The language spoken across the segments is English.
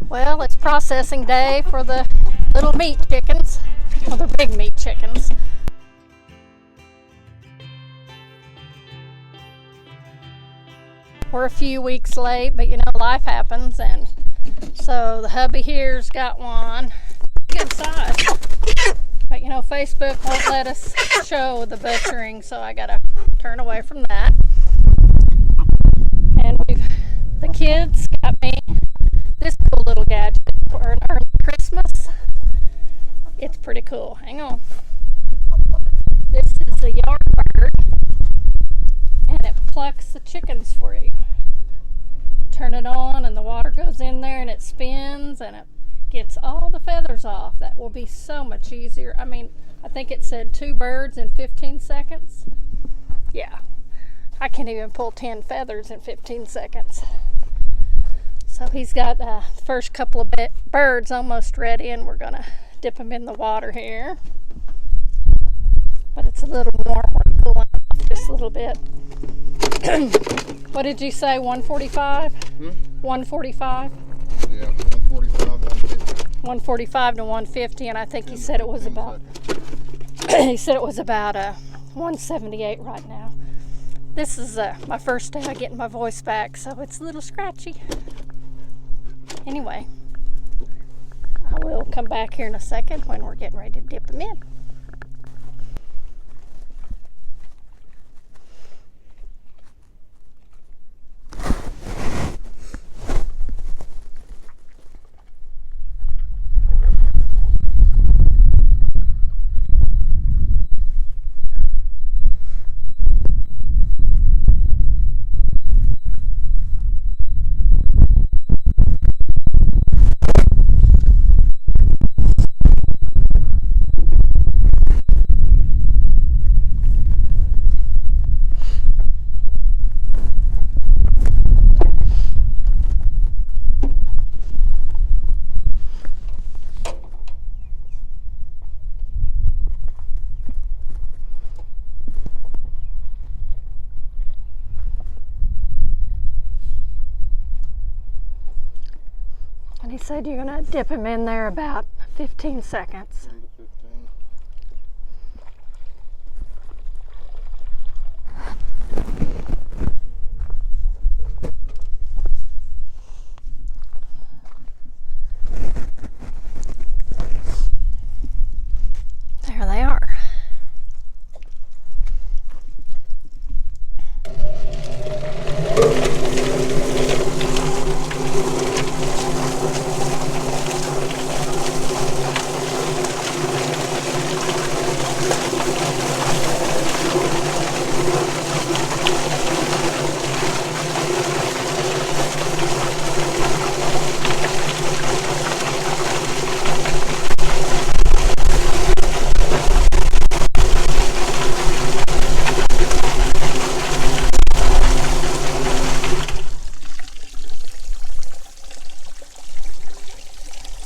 Well, it's processing day for the little meat chickens, or the big meat chickens. We're a few weeks late, but you know, life happens, and so the hubby here's got one. Good size. But you know, Facebook won't let us show the butchering, so I gotta turn away from that. And the kids got me this cool little gadget for an early Christmas. It's pretty cool. Hang on. This is a yard bird, and it plucks the chickens for you. Turn it on, and the water goes in there, and it spins, and it gets all the feathers off. That will be so much easier. I mean, I think it said 2 birds in 15 seconds. Yeah, I can't even pull 10 feathers in 15 seconds. So he's got the first couple of birds almost ready, and we're gonna dip them in the water here. But it's a little warm. We're cooling off just a little bit. What did you say, 145? 145? Yeah, 145, 150. 145 to 150, and I think he said it was about he said it was about 178 right now. This is my first day of getting my voice back, so it's a little scratchy. Anyway, I will come back here in a second when we're getting ready to dip them in. And he said you're going to dip him in there about 15 seconds. 10 to 15. There they are.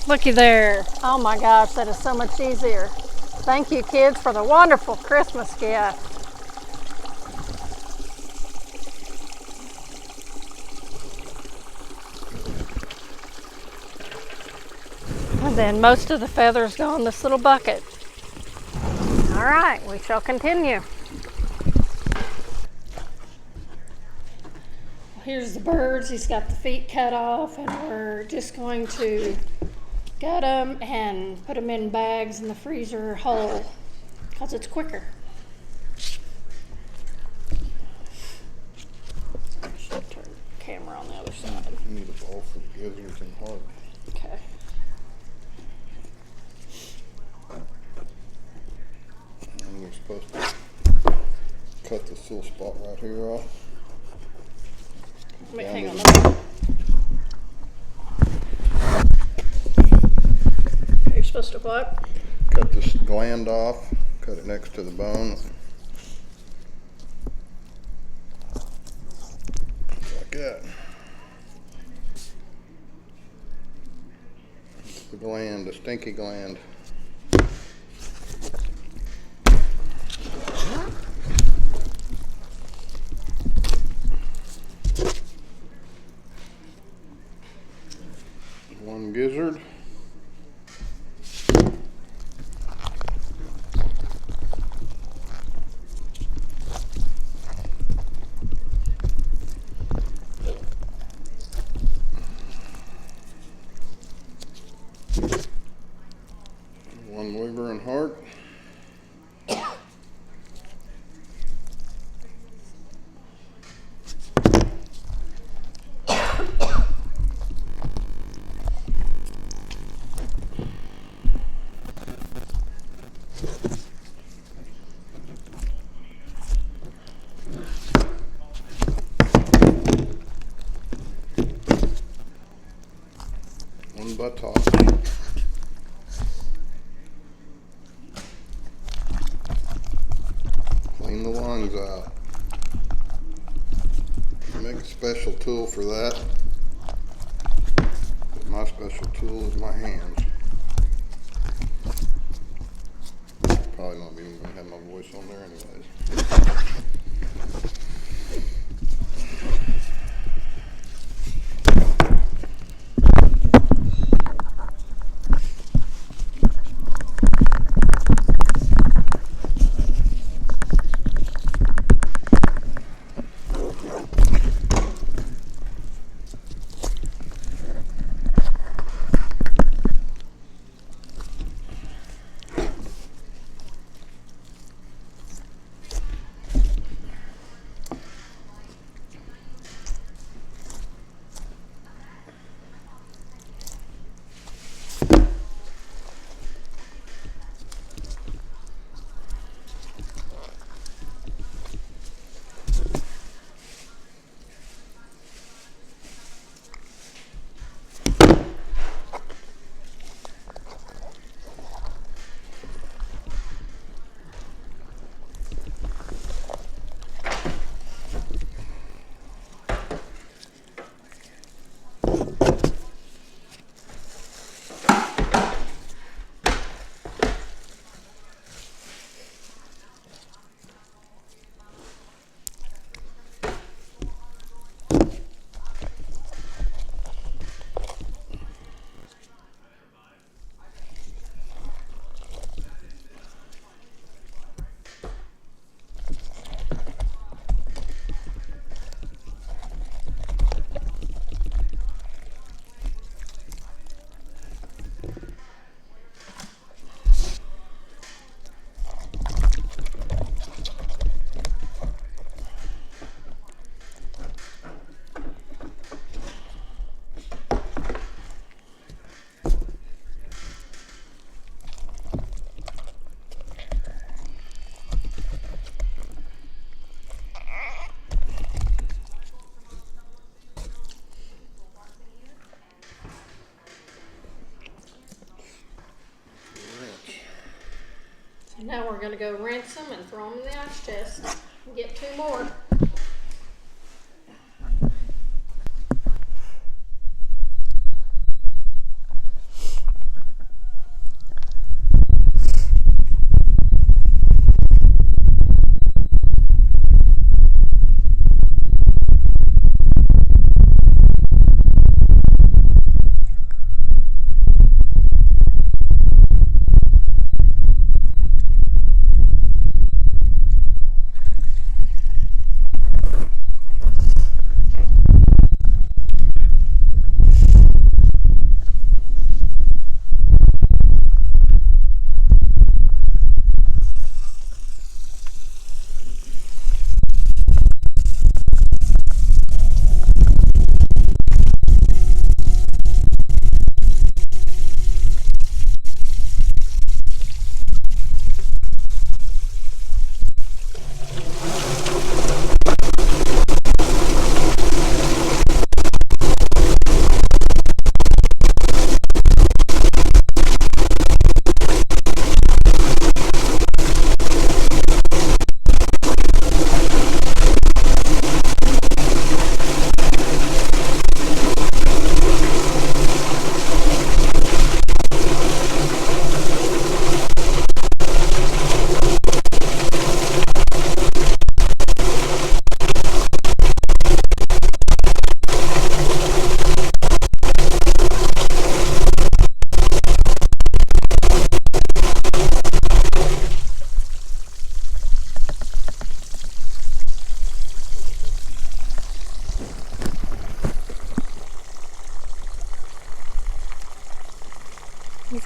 Looky there. Oh my gosh, that is so much easier. Thank you, kids, for the wonderful Christmas gift. And then most of the feathers go in this little bucket. All right, we shall continue. Here's the birds. He's got the feet cut off, and we're just going to gut them and put them in bags in the freezer whole because it's quicker. I should turn the camera on the other side. You need a bowl for the gizzards and heart. Okay. And we're supposed to cut this little spot right here off. Wait, hang on. You're supposed to what? Cut this gland off, cut it next to the bone. Like that. The gland, the stinky gland. one gizzard. One liver and heart. One buttock. Clean the lungs out. Make a special tool for that. But my special tool is my hands. Probably not even going to have my voice on there anyways. Now we're going to go rinse them and throw them in the ice chest and get 2 more.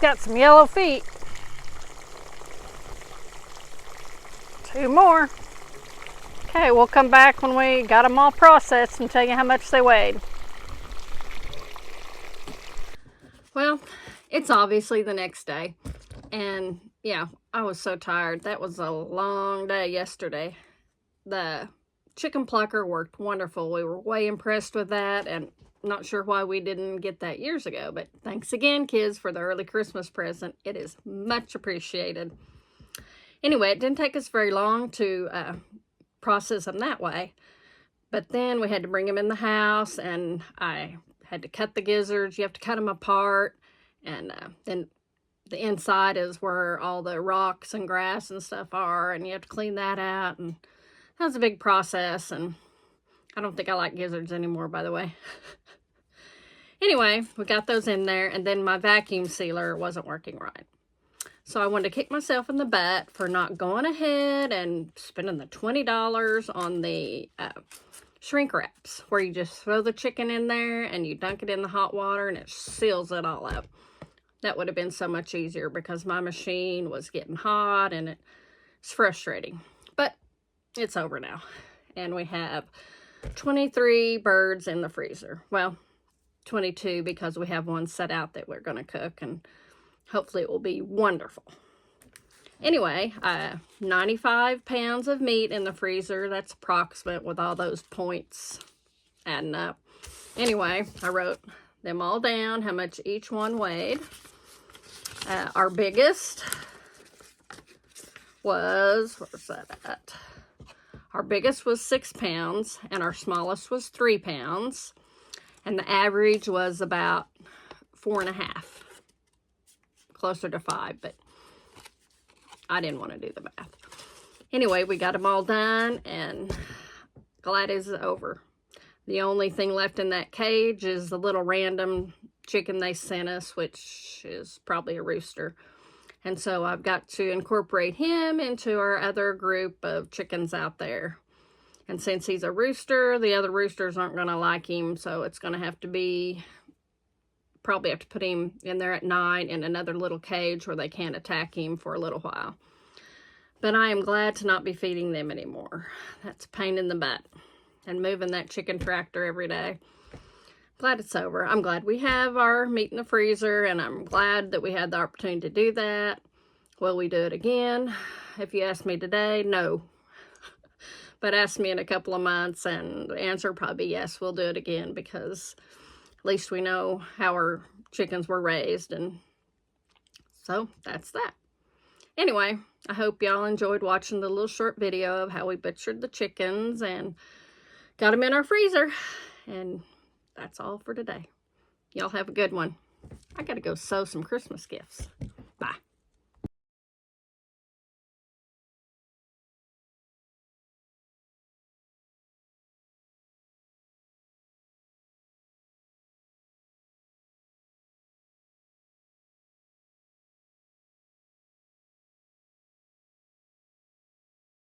got some yellow feet. 2 more. Okay, we'll come back when we got them all processed and tell you how much they weighed. Well, it's obviously the next day. And yeah, I was so tired. That was a long day yesterday. The chicken plucker worked wonderful. We were way impressed with that, and not sure why we didn't get that years ago. But thanks again, kids, for the early Christmas present. It is much appreciated. Anyway, it didn't take us very long to process them that way. But then we had to bring them in the house, and I had to cut the gizzards. You have to cut them apart, and then the inside is where all the rocks and grass and stuff are, and you have to clean that out, and that was a big process, and I don't think I like gizzards anymore, by the way. Anyway, we got those in there, and then my vacuum sealer wasn't working right. So I wanted to kick myself in the butt for not going ahead and spending the $20 on the shrink wraps, where you just throw the chicken in there and you dunk it in the hot water and it seals it all up. That would have been so much easier because my machine was getting hot and it's frustrating. But it's over now. And we have 23 birds in the freezer. Well, 22 because we have one set out that we're going to cook, and hopefully it will be wonderful. Anyway, 95 pounds of meat in the freezer. That's approximate with all those points adding up. Anyway, I wrote them all down, how much each one weighed. Our biggest was, where's that at? Our biggest was 6 pounds, and our smallest was 3 pounds. And the average was about 4.5. Closer to 5, but I didn't want to do the math. Anyway, we got them all done, and glad it's over. The only thing left in that cage is the little random chicken they sent us, which is probably a rooster. And so I've got to incorporate him into our other group of chickens out there. And since he's a rooster, the other roosters aren't going to like him, so it's going to have to be, probably have to put him in there at night in another little cage where they can't attack him for a little while. But I am glad to not be feeding them anymore. That's a pain in the butt. And moving that chicken tractor every day. Glad it's over. I'm glad we have our meat in the freezer, and I'm glad that we had the opportunity to do that. Will we do it again? If you ask me today, no. But ask me in a couple of months, and the answer will probably be yes, we'll do it again, because at least we know how our chickens were raised, and so that's that. Anyway, I hope y'all enjoyed watching the little short video of how we butchered the chickens and got them in our freezer. And that's all for today. Y'all have a good one. I gotta go sew some Christmas gifts. Bye.